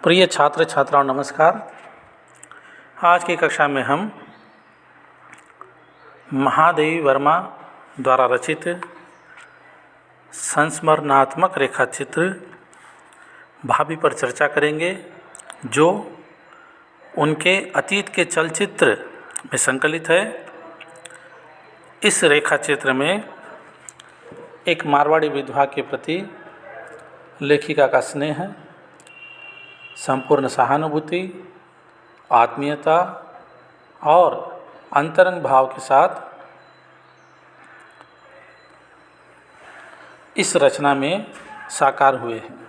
प्रिय छात्र छात्राओं नमस्कार। आज की कक्षा में हम महादेवी वर्मा द्वारा रचित संस्मरणात्मक रेखाचित्र भाभी पर चर्चा करेंगे, जो उनके अतीत के चलचित्र में संकलित है। इस रेखाचित्र में एक मारवाड़ी विधवा के प्रति लेखिका का स्नेह, संपूर्ण सहानुभूति, आत्मीयता और अंतरंग भाव के साथ इस रचना में साकार हुए हैं।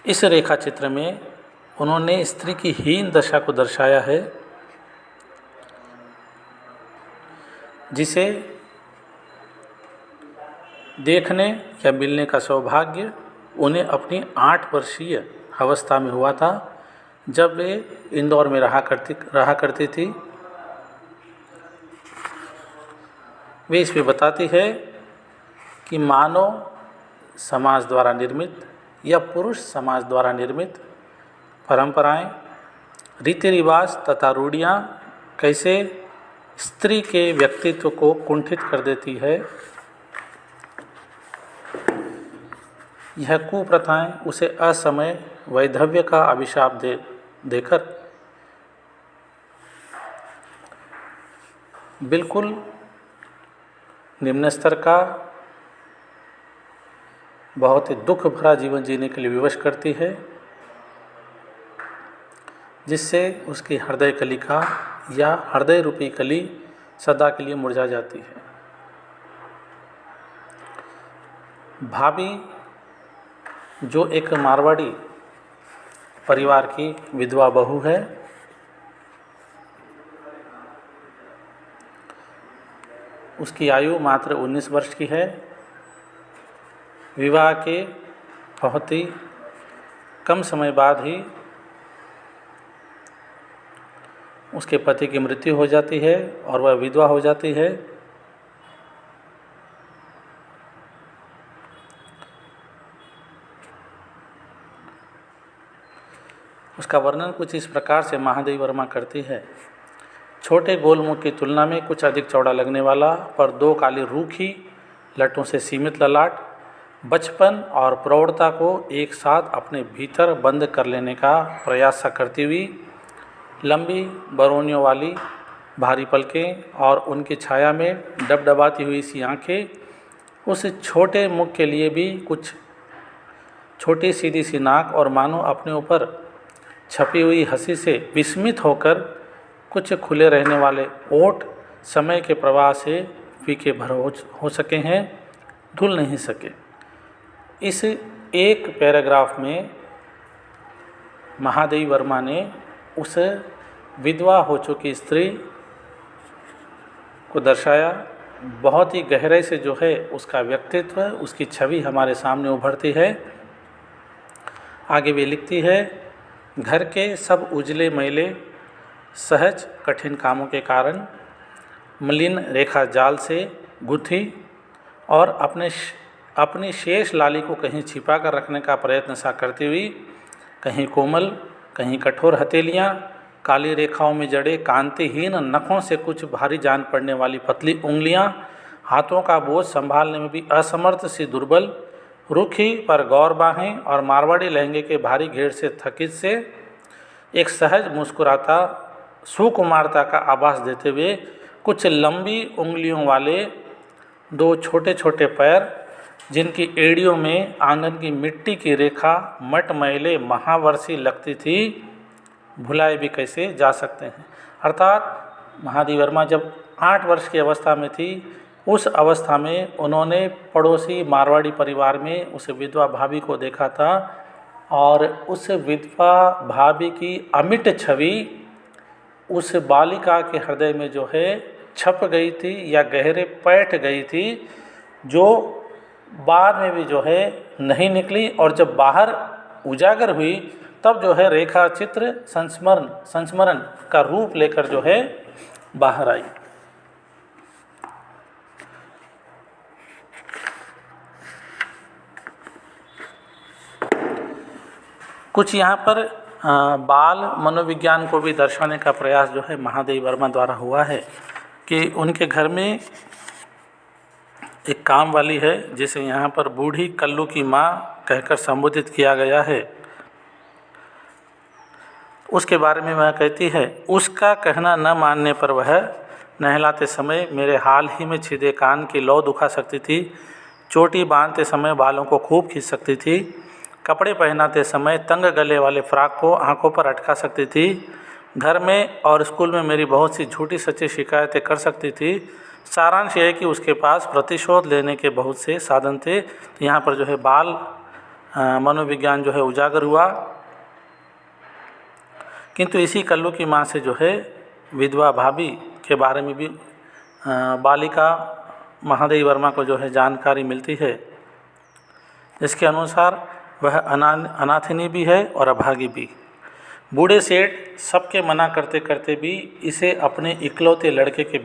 इस रेखाचित्र में उन्होंने स्त्री की हीन दशा को दर्शाया है, जिसे देखने या मिलने का सौभाग्य उन्हें अपनी 8 वर्षीय अवस्था में हुआ था, जब वे इंदौर में रहा करती थी। वे इसमें बताती है कि मानव समाज द्वारा निर्मित या पुरुष समाज द्वारा निर्मित परंपराएं, रीति रिवाज तथा रूढ़ियाँ कैसे स्त्री के व्यक्तित्व को कुंठित कर देती है। यह कुप्रथाएं उसे असमय वैधव्य का अभिशाप देकर बिल्कुल निम्न स्तर का बहुत ही दुख भरा जीवन जीने के लिए विवश करती है, जिससे उसकी हृदय कलिका या हृदय रूपी कली सदा के लिए मुरझा जाती है। भाभी, जो एक मारवाड़ी परिवार की विधवा बहू है, उसकी आयु मात्र 19 वर्ष की है। विवाह के बहुत ही कम समय बाद ही उसके पति की मृत्यु हो जाती है और वह विधवा हो जाती है। उसका वर्णन कुछ इस प्रकार से महादेवी वर्मा करती है। छोटे गोल मुख की तुलना में कुछ अधिक चौड़ा लगने वाला, पर 2 काली रूखी लटों से सीमित ललाट, बचपन और प्रौढ़ता को एक साथ अपने भीतर बंद कर लेने का प्रयास करती हुई, लंबी बरौनियों वाली भारी पलकें और उनकी छाया में डबडबाती हुई सी आँखें, उस छोटे मुख के लिए भी कुछ छोटी सीधी सी नाक और मानो अपने ऊपर छपी हुई हंसी से विस्मित होकर कुछ खुले रहने वाले ओठ समय के प्रवाह से फीके भर हो सके हैं, धुल नहीं सके। इस एक पैराग्राफ में महादेवी वर्मा ने उस विधवा हो चुकी स्त्री को दर्शाया। बहुत ही गहराई से जो है उसका व्यक्तित्व, उसकी छवि हमारे सामने उभरती है। आगे वे लिखती है, घर के सब उजले मैले सहज कठिन कामों के कारण मलिन रेखा जाल से गुथी और अपनी शेष लाली को कहीं छिपा कर रखने का प्रयत्न सा करती हुई, कहीं कोमल कहीं कठोर हथेलियाँ, काली रेखाओं में जड़े कांतिहीन नखों से कुछ भारी जान पड़ने वाली पतली उंगलियाँ, हाथों का बोझ संभालने में भी असमर्थ सी दुर्बल, रूखी पर गौर बाहें और मारवाड़ी लहंगे के भारी घेर से थकित से एक सहज मुस्कुराता सुकुमारता का आभास देते हुए कुछ लंबी उंगलियों वाले 2 छोटे छोटे पैर, जिनकी एड़ियों में आंगन की मिट्टी की रेखा मटमैले महावर्षी लगती थी, भुलाए भी कैसे जा सकते हैं। अर्थात महादेवी वर्मा जब 8 वर्ष की अवस्था में थी, उस अवस्था में उन्होंने पड़ोसी मारवाड़ी परिवार में उस विधवा भाभी को देखा था और उस विधवा भाभी की अमिट छवि उस बालिका के हृदय में जो है छप गई थी या गहरे बैठ गई थी, जो बाद में भी जो है नहीं निकली, और जब बाहर उजागर हुई तब जो है रेखा चित्र संस्मरण का रूप लेकर जो है बाहर आई। कुछ यहाँ पर बाल मनोविज्ञान को भी दर्शाने का प्रयास जो है महादेवी वर्मा द्वारा हुआ है कि उनके घर में एक काम वाली है जिसे यहाँ पर बूढ़ी कल्लू की माँ कहकर संबोधित किया गया है। उसके बारे में वह कहती है, उसका कहना न मानने पर वह नहलाते समय मेरे हाल ही में छिदे कान की लौ दुखा सकती थी, चोटी बांधते समय बालों को खूब खींच सकती थी, कपड़े पहनाते समय तंग गले वाले फ्रॉक को आंखों पर अटका सकती थी, घर में और स्कूल में मेरी बहुत सी झूठी सच्ची शिकायतें कर सकती थी। सारांश यह है कि उसके पास प्रतिशोध लेने के बहुत से साधन थे। यहाँ पर जो है बाल मनोविज्ञान जो है उजागर हुआ। किंतु इसी कल्लू की माँ से जो है विधवा भाभी के बारे में भी बालिका महादेवी वर्मा को जो है जानकारी मिलती है, जिसके अनुसार वह अनाथिनी भी है और अभागी भी। बूढ़े सेठ सबके मना करते करते भी इसे अपने इकलौते लड़के के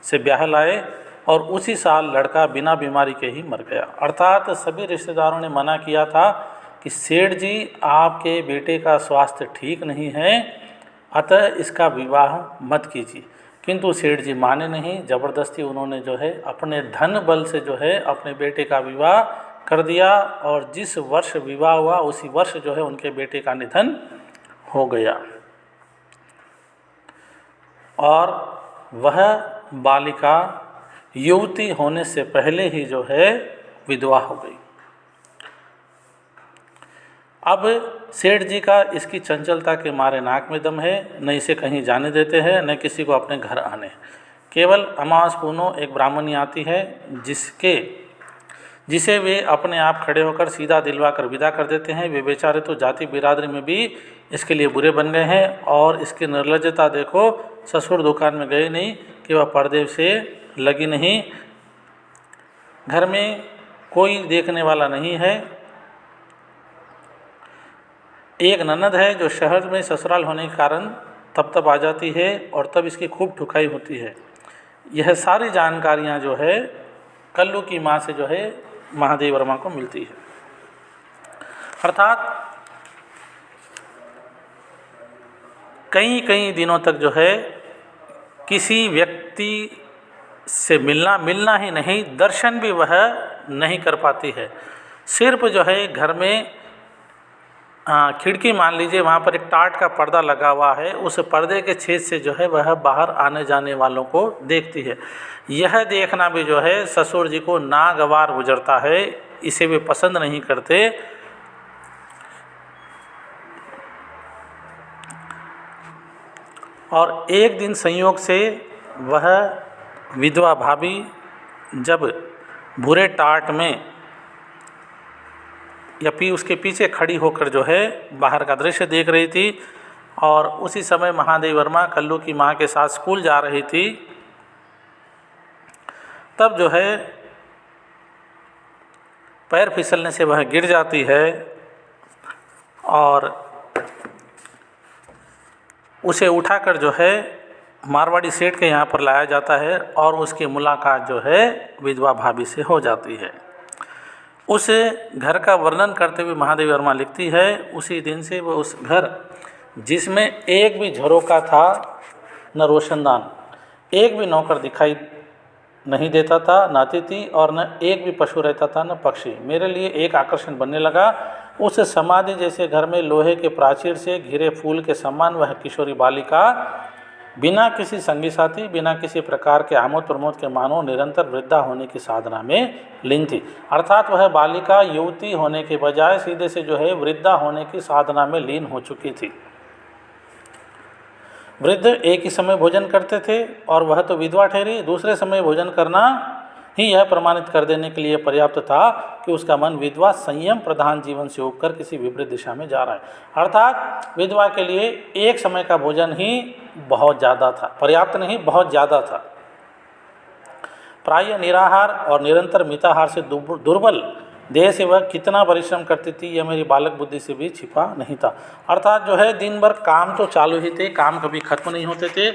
से ब्याह लाए और उसी साल लड़का बिना बीमारी के ही मर गया। अर्थात सभी रिश्तेदारों ने मना किया था कि सेठ जी आपके बेटे का स्वास्थ्य ठीक नहीं है, अतः इसका विवाह मत कीजिए। किंतु सेठ जी माने नहीं, ज़बरदस्ती उन्होंने जो है अपने धन बल से जो है अपने बेटे का विवाह कर दिया और जिस वर्ष विवाह हुआ उसी वर्ष जो है उनके बेटे का निधन हो गया और वह बालिका युवती होने से पहले ही जो है विधवा हो गई। अब सेठ जी का इसकी चंचलता के मारे नाक में दम है, न इसे कहीं जाने देते हैं न किसी को अपने घर आने। केवल अमावस पूनो एक ब्राह्मणी आती है जिसे वे अपने आप खड़े होकर सीधा दिलवा कर विदा कर देते हैं। वे बेचारे तो जाति बिरादरी में भी इसके लिए बुरे बन गए हैं और इसकी निर्लज्जता देखो, ससुर दुकान में गए नहीं कि वह पर्दे से लगी नहीं, घर में कोई देखने वाला नहीं है। एक ननद है जो शहर में ससुराल होने के कारण तब आ जाती है और तब इसकी खूब ठुकाई होती है। यह सारी जानकारियां जो है कल्लू की माँ से जो है महादेवी वर्मा को मिलती है। अर्थात कई दिनों तक जो है किसी व्यक्ति से मिलना ही नहीं, दर्शन भी वह नहीं कर पाती है। सिर्फ जो है घर में खिड़की मान लीजिए, वहाँ पर एक टाट का पर्दा लगा हुआ है, उस पर्दे के छेद से जो है वह बाहर आने जाने वालों को देखती है। यह देखना भी जो है ससुर जी को नागवार गुजरता है, इसे वे पसंद नहीं करते। और एक दिन संयोग से वह विधवा भाभी जब भूरे टाट में या फिर उसके पीछे खड़ी होकर जो है बाहर का दृश्य देख रही थी और उसी समय महादेवी वर्मा कल्लू की माँ के साथ स्कूल जा रही थी, तब जो है पैर फिसलने से वह गिर जाती है और उसे उठाकर जो है मारवाड़ी सेठ के यहाँ पर लाया जाता है और उसकी मुलाकात जो है विधवा भाभी से हो जाती है। उस घर का वर्णन करते हुए महादेवी वर्मा लिखती है, उसी दिन से वो उस घर जिसमें एक भी झरोका था न रोशनदान, एक भी नौकर दिखाई नहीं देता था, न अतिथि और न एक भी पशु रहता था, न पक्षी, मेरे लिए एक आकर्षण बनने लगा। उस समाधि जैसे घर में लोहे के प्राचीर से घिरे फूल के समान वह किशोरी बालिका बिना किसी संगी साथी, बिना किसी प्रकार के आमोद प्रमोद के मानो निरंतर वृद्धा होने की साधना में लीन थी। अर्थात वह बालिका युवती होने के बजाय सीधे से जो है वृद्धा होने की साधना में लीन हो चुकी थी। वृद्ध एक ही समय भोजन करते थे और वह तो विधवा ठहरी, दूसरे समय भोजन करना ही यह प्रमाणित कर देने के लिए पर्याप्त था कि उसका मन विधवा संयम प्रधान जीवन से उठकर किसी विपरीत दिशा में जा रहा है। अर्थात विधवा के लिए एक समय का भोजन ही बहुत ज़्यादा था, पर्याप्त नहीं, बहुत ज़्यादा था। प्रायः निराहार और निरंतर मिताहार से दुर्बल देह से वह कितना परिश्रम करती थी यह मेरी बालक बुद्धि से भी छिपा नहीं था। अर्थात जो है दिन भर काम तो चालू ही थे, काम कभी खत्म नहीं होते थे।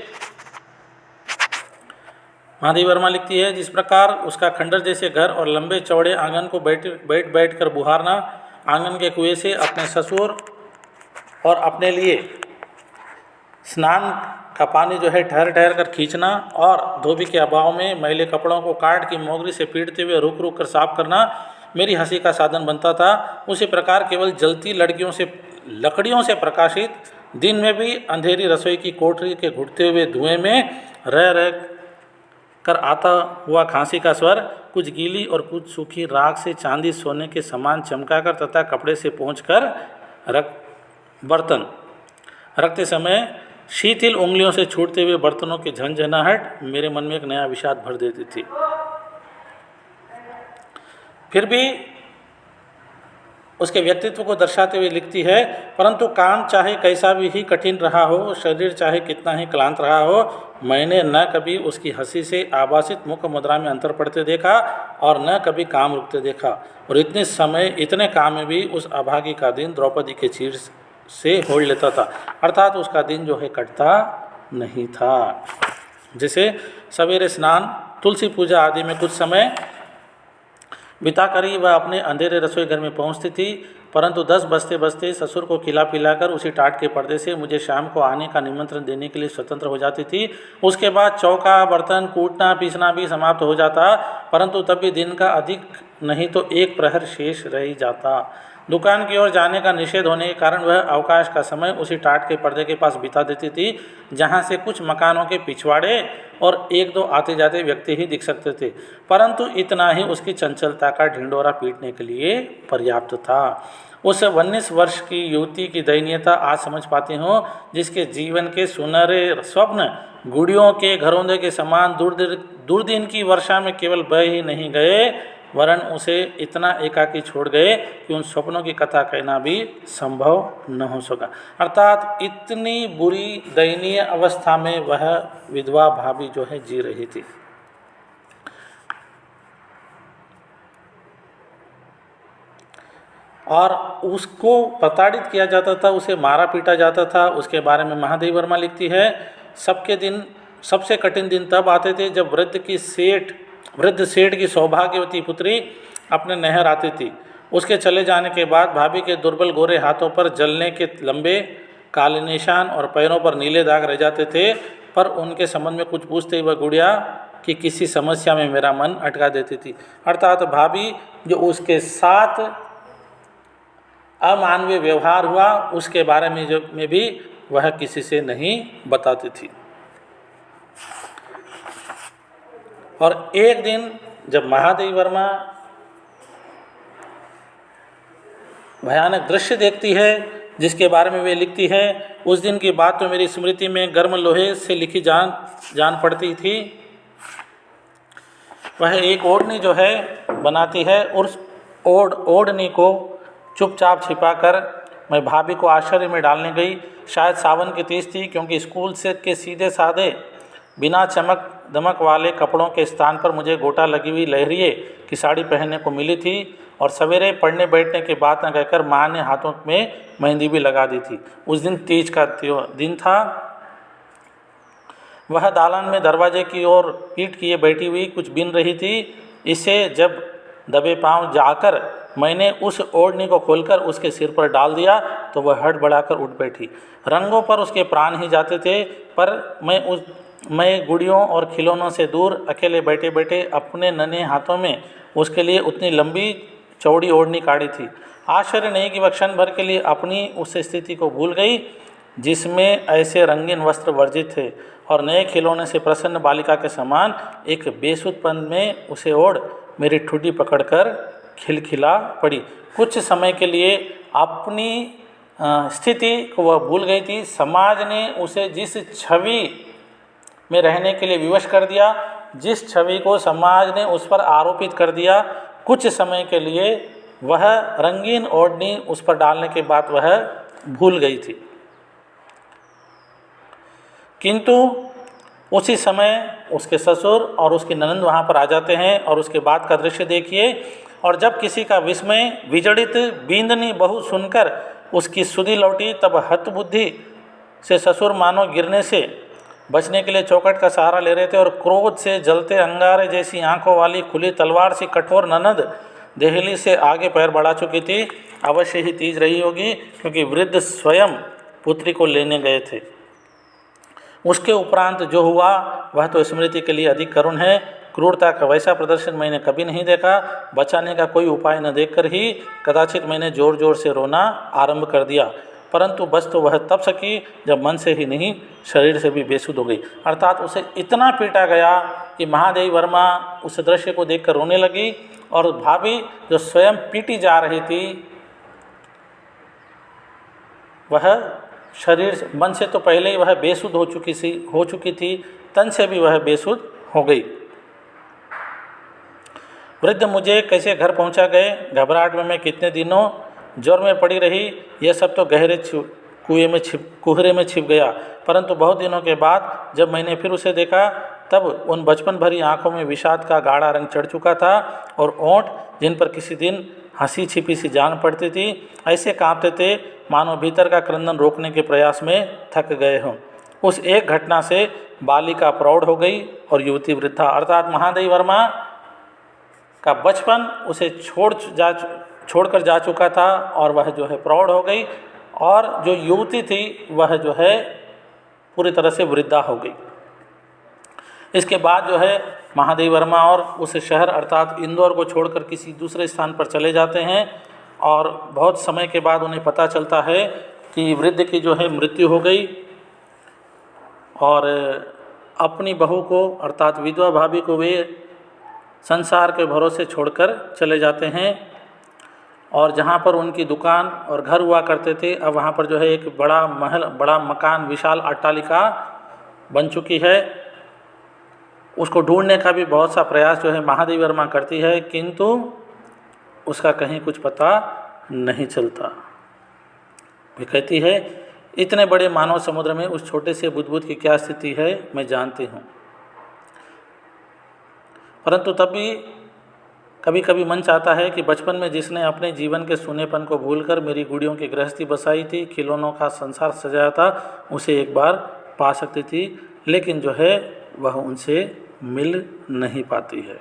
महादेवी वर्मा लिखती है, जिस प्रकार उसका खंडर जैसे घर और लंबे चौड़े आंगन को बैठ कर बुहारना, आंगन के कुएं से अपने ससुर और अपने लिए स्नान का पानी जो है ठहर ठहर कर खींचना और धोबी के अभाव में मैले कपड़ों को काट की मोगरी से पीटते हुए रुक रुक कर साफ करना मेरी हंसी का साधन बनता था। उसी प्रकार केवल जलती लकड़ियों से प्रकाशित दिन में भी अंधेरी रसोई की कोठरी के घुटते हुए धुएं में रह कर आता हुआ खांसी का स्वर, कुछ गीली और कुछ सूखी राख से चांदी सोने के समान चमकाकर तथा कपड़े से पोंछकर बर्तन रखते समय शिथिल उंगलियों से छूटते हुए बर्तनों की झंझनाहट मेरे मन में एक नया विषाद भर देती थी। फिर भी उसके व्यक्तित्व को दर्शाते हुए लिखती है, परंतु काम चाहे कैसा भी ही कठिन रहा हो, शरीर चाहे कितना ही क्लांत रहा हो, मैंने न कभी उसकी हंसी से आभासित मुख मुद्रा में अंतर पड़ते देखा और न कभी काम रुकते देखा। और इतने काम में भी उस अभागी का दिन द्रौपदी के चीर से होड़ लेता था, अर्थात उसका दिन जो है कटता नहीं था। जैसे सवेरे स्नान, तुलसी पूजा आदि में कुछ समय बिताकर ही वह अपने अंधेरे रसोई घर में पहुंचती थी, परंतु 10 बजते बजते ससुर को खिला पिलाकर उसी टाट के पर्दे से मुझे शाम को आने का निमंत्रण देने के लिए स्वतंत्र हो जाती थी। उसके बाद चौका बर्तन कूटना पीसना भी समाप्त हो जाता, परंतु तब भी दिन का अधिक नहीं तो 1 प्रहर शेष रह ही जाता। दुकान की ओर जाने का निषेध होने के कारण वह अवकाश का समय उसी टाट के पर्दे के पास बिता देती थी, जहाँ से कुछ मकानों के पिछवाड़े और 1-2 आते जाते व्यक्ति ही दिख सकते थे, परंतु इतना ही उसकी चंचलता का ढिंडोरा पीटने के लिए पर्याप्त था। उस 19 वर्ष की युवती की दयनीयता आज समझ पाती हूँ, जिसके जीवन के सुनहरे स्वप्न गुड़ियों के घरौंदे के समान दुर्दिन की वर्षा में केवल बह ही नहीं गए, वरन उसे इतना एकाकी छोड़ गए कि उन स्वप्नों की कथा कहना भी संभव न हो सका। अर्थात इतनी बुरी दयनीय अवस्था में वह विधवा भाभी जो है जी रही थी। और उसको प्रताड़ित किया जाता था, उसे मारा पीटा जाता था। उसके बारे में महादेवी वर्मा लिखती है, सबसे कठिन दिन तब आते थे जब वृद्ध सेठ की सौभाग्यवती पुत्री अपने नहर आती थी। उसके चले जाने के बाद भाभी के दुर्बल गोरे हाथों पर जलने के लंबे काले निशान और पैरों पर नीले दाग रह जाते थे, पर उनके संबंध में कुछ पूछते ही वह गुड़िया कि किसी समस्या में मेरा मन अटका देती थी। अर्थात भाभी जो उसके साथ अमानवीय व्यवहार हुआ उसके बारे में भी वह किसी से नहीं बताती थी। और एक दिन जब महादेवी वर्मा भयानक दृश्य देखती है जिसके बारे में वे लिखती है, उस दिन की बात तो मेरी स्मृति में गर्म लोहे से लिखी जान पड़ती थी। वह एक ओढ़नी जो है बनाती है और उस ओढ़नी को चुपचाप छिपाकर मैं भाभी को आश्चर्य में डालने गई। शायद सावन की तीज थी, क्योंकि स्कूल से के सीधे साधे बिना चमक दमक वाले कपड़ों के स्थान पर मुझे गोटा लगी हुई लहरिए की साड़ी पहनने को मिली थी। और सवेरे पढ़ने बैठने के बाद न कहकर माँ ने हाथों में मेहंदी भी लगा दी थी। उस दिन तीज का दिन था। वह दालान में दरवाजे की ओर पीठ किए बैठी हुई कुछ बिन रही थी। इसे जब दबे पांव जाकर मैंने उस ओढ़नी को खोलकर उसके सिर पर डाल दिया तो वह हड़बड़ाकर उठ बैठी। रंगों पर उसके प्राण ही जाते थे, पर मैं गुड़ियों और खिलौनों से दूर अकेले बैठे बैठे अपने नन्हे हाथों में उसके लिए उतनी लंबी चौड़ी ओढ़नी काढ़ी थी। आश्चर्य नहीं कि वह क्षण भर के लिए अपनी उस स्थिति को भूल गई जिसमें ऐसे रंगीन वस्त्र वर्जित थे, और नए खिलौने से प्रसन्न बालिका के समान एक बेसुधपन में उसे ओढ़ मेरी ठुड्डी पकड़कर खिलखिला पड़ी। कुछ समय के लिए अपनी स्थिति को वह भूल गई थी। समाज ने उसे जिस छवि में रहने के लिए विवश कर दिया, जिस छवि को समाज ने उस पर आरोपित कर दिया, कुछ समय के लिए वह रंगीन ओढ़नी उस पर डालने के बाद वह भूल गई थी। किंतु उसी समय उसके ससुर और उसकी ननंद वहाँ पर आ जाते हैं और उसके बाद का दृश्य देखिए। और जब किसी का विस्मय विजड़ित बींदनी बहू सुनकर उसकी सुधी लौटी, तब हतबुद्धि से ससुर मानो गिरने से बचने के लिए चौखट का सहारा ले रहे थे, और क्रोध से जलते अंगारे जैसी आंखों वाली खुली तलवार सी कठोर ननद देहली से आगे पैर बढ़ा चुकी थी। अवश्य ही तीज रही होगी, क्योंकि वृद्ध स्वयं पुत्री को लेने गए थे। उसके उपरांत जो हुआ वह तो स्मृति के लिए अधिक करुण है। क्रूरता का वैसा प्रदर्शन मैंने कभी नहीं देखा। बचाने का कोई उपाय न देखकर ही कदाचित मैंने ज़ोर ज़ोर से रोना आरंभ कर दिया, परंतु बस तो वह तब सकी जब मन से ही नहीं, शरीर से भी बेसुध हो गई। अर्थात उसे इतना पीटा गया कि महादेवी वर्मा उस दृश्य को देखकर रोने लगी, और भाभी जो स्वयं पीटी जा रही थी वह शरीर से, मन से तो पहले ही वह बेसुध हो चुकी थी, तन से भी वह बेसुध हो गई। वृद्ध मुझे कैसे घर पहुंचा गए, घबराहट में मैं कितने दिनों ज्वर में पड़ी रही, यह सब तो गहरे कुहरे में छिप गया। परंतु बहुत दिनों के बाद जब मैंने फिर उसे देखा, तब उन बचपन भरी आंखों में विषाद का गाढ़ा रंग चढ़ चुका था, और ओंठ जिन पर किसी दिन हंसी छिपी सी जान पड़ती थी, ऐसे कांपते थे मानो भीतर का क्रंदन रोकने के प्रयास में थक गए हों। उस एक घटना से बालिका प्रौढ़ हो गई और युवती वृद्धा। अर्थात महादेवी वर्मा का बचपन उसे छोड़कर जा चुका था, और वह जो है प्रौढ़ हो गई, और जो युवती थी वह जो है पूरी तरह से वृद्धा हो गई। इसके बाद जो है महादेवी वर्मा और उस शहर अर्थात इंदौर को छोड़कर किसी दूसरे स्थान पर चले जाते हैं, और बहुत समय के बाद उन्हें पता चलता है कि वृद्ध की जो है मृत्यु हो गई, और अपनी बहू को अर्थात विधवा भाभी को वे संसार के भरोसे छोड़कर चले जाते हैं। और जहाँ पर उनकी दुकान और घर हुआ करते थे, अब वहाँ पर जो है एक बड़ा महल, बड़ा मकान, विशाल अट्टालिका बन चुकी है। उसको ढूंढने का भी बहुत सा प्रयास जो है महादेवी वर्मा करती है, किंतु उसका कहीं कुछ पता नहीं चलता। वे कहती है, इतने बड़े मानव समुद्र में उस छोटे से बुदबुद की क्या स्थिति है मैं जानती हूँ, परंतु तब भी कभी कभी मन चाहता है कि बचपन में जिसने अपने जीवन के सूनेपन को भूलकर मेरी गुड़ियों की गृहस्थी बसाई थी, खिलौनों का संसार सजाया था, उसे एक बार पा सकती थी, लेकिन जो है वह उनसे मिल नहीं पाती है।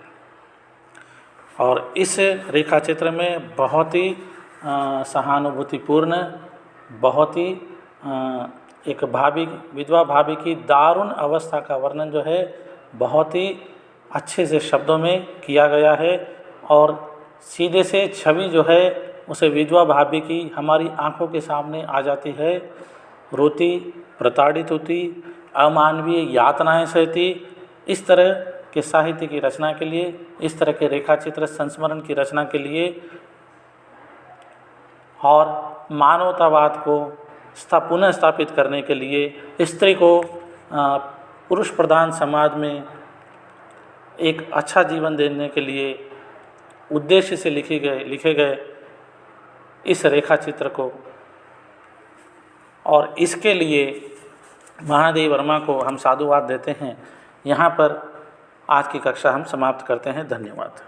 और इस रेखा चित्र में बहुत ही सहानुभूतिपूर्ण, बहुत ही एक विधवा भाभी की दारुण अवस्था का वर्णन जो है बहुत ही अच्छे से शब्दों में किया गया है, और सीधे से छवि जो है उसे विधवा भाभी की हमारी आंखों के सामने आ जाती है। रोती, प्रताड़ित होती, अमानवीय यातनाएं सहती। इस तरह के साहित्य की रचना के लिए, इस तरह के रेखाचित्र संस्मरण की रचना के लिए और मानवतावाद को पुनः स्थापित करने के लिए, स्त्री को पुरुष प्रधान समाज में एक अच्छा जीवन देने के लिए उद्देश्य से लिखे गए इस रेखाचित्र को, और इसके लिए महादेवी वर्मा को हम साधुवाद देते हैं। यहाँ पर आज की कक्षा हम समाप्त करते हैं। धन्यवाद।